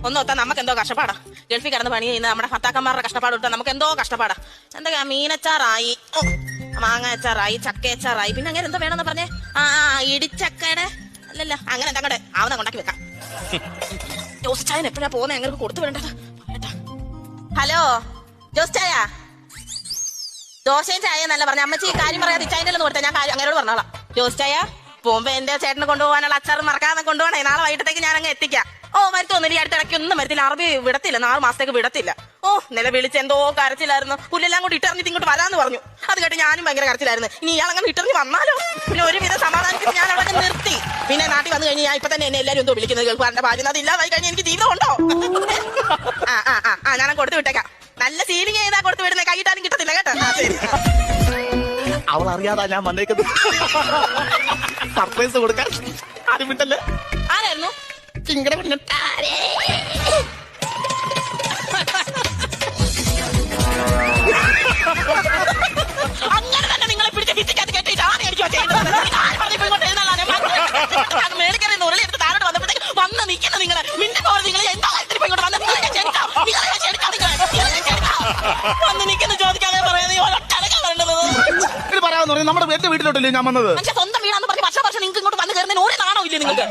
ഒന്നോത്താ നമുക്ക് എന്തോ കഷ്ടപ്പാടാ. ഗൾഫിൽ കിടന്ന് പണി ചെയ്യുന്ന നമ്മുടെ ഭർത്താക്കന്മാരുടെ കഷ്ടപ്പാട് വിട്ടാ നമുക്ക് എന്തോ കഷ്ടപ്പാടാ. എന്തൊക്കെയാ മീനച്ചാറായി, മാങ്ങ അച്ചാറായി, ചക്ക അച്ചാറായി, പിന്നെ അങ്ങനെ എന്തോ വേണമെന്ന് പറഞ്ഞേ. ഇടിച്ചക്കയുടെ അല്ലല്ല അങ്ങനെ അങ്ങടെ ആവുന്ന കൊണ്ടാക്കി വെക്കാം. ജോസിച്ചായൻ എപ്പോഴാ പോകുന്നത്? ഞങ്ങൾക്ക് കൊടുത്തു വിടേണ്ടത്. ഹലോ ജോസിച്ചായ, ദോശയും ചായ എന്നല്ല പറഞ്ഞ. അമ്മച്ചി കാര്യം പറയാതെ ചായൻ്റെ കൊടുത്താ ഞാൻ അങ്ങനോട് പറഞ്ഞോളാം. ജോസിച്ചായ പോകുമ്പോ എന്റെ ചേട്ടന് കൊണ്ടുപോകാനുള്ള അച്ചാർ മറക്കാതെ കൊണ്ടുപോകണേ. നാളെ വൈകിട്ടത്തേക്ക് ഞാൻ അങ്ങ് എത്തിക്കാം. മരുത്തൊന്നുമില്ല, അടുത്തിടയ്ക്ക് ഒന്നും മരത്തില്ല. അറബി വിടത്തില്ല, 4 മാസത്തേക്ക് വിടത്തില്ല. നില വിളിച്ച് എന്തോ കരച്ചിലായിരുന്നു. പുല്ലെല്ലാം കൂടി ഇട്ടറിഞ്ഞിട്ട് ഇങ്ങോട്ട് വരാന്ന് പറഞ്ഞു. അത് കേട്ട് ഞാനും ഭയങ്കര കരച്ചിലായിരുന്നു. ഇനി ഇയാളങ്ങനെ ഇട്ടറിഞ്ഞ് വന്നാലോ? പിന്നെ ഒരുവിധം സമാധാനത്തിൽ ഞാൻ അവിടെ നിർത്തി. പിന്നെ നാട്ടിൽ വന്നു കഴിഞ്ഞ് ഞാൻ ഇപ്പൊ തന്നെ എന്നെ എല്ലാവരും എന്തോ വിളിക്കുന്നത് കേൾക്കാറുണ്ട്. ഭാര്യ അത് ഇല്ലാതായി കഴിഞ്ഞാൽ എനിക്ക് ജീവിതം ഉണ്ടോ? ഞാൻ കൊടുത്തു വിട്ടേക്കാം. നല്ല സീലിംഗ് ചെയ്താ കൊടുത്തു വിടുന്നത്, കൈയിട്ടാനും കിട്ടത്തില്ല കേട്ടോ. ശരി. അവൾ അറിയാതാ ഞാൻ വന്നേക്കുന്നത്. സർപ്രൈസ് കൊടുക്കാൻ ആരും വിട്ടല്ലേ. ആരായിരുന്നു? ഇങ്ങനെ അങ്ങനെ തന്നെ നിങ്ങളെ പിടിച്ച് ഭിത്തിക്കകത്ത് കെട്ടിയിട്ട് ആരെയായിരിക്കും മേളിക്കറി ഉരുളെടുത്ത് താഴോട്ട് വന്നപ്പോഴത്തേക്ക് വന്ന് നിൽക്കുന്ന നിങ്ങളെ മിന്നെ പോലെ നിങ്ങൾ എന്താ ഇങ്ങോട്ട് വന്ന് വന്ന് നിൽക്കുന്ന ചോദിക്കാതെ പറയുന്നത് പറയാന്ന് പറഞ്ഞു. നമ്മുടെ എന്റെ വീട്ടിലോട്ടല്ലേ ഞാൻ വന്നത്. സ്വന്തം വീടാന്ന് പറഞ്ഞ് വർഷം നിങ്ങൾക്ക് ഇങ്ങോട്ട് വന്ന് കയറുന്നതിന് ഒരു നാണോ ഇല്ലേ നിങ്ങൾക്ക്?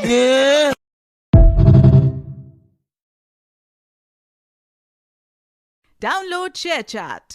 Download ShareChat.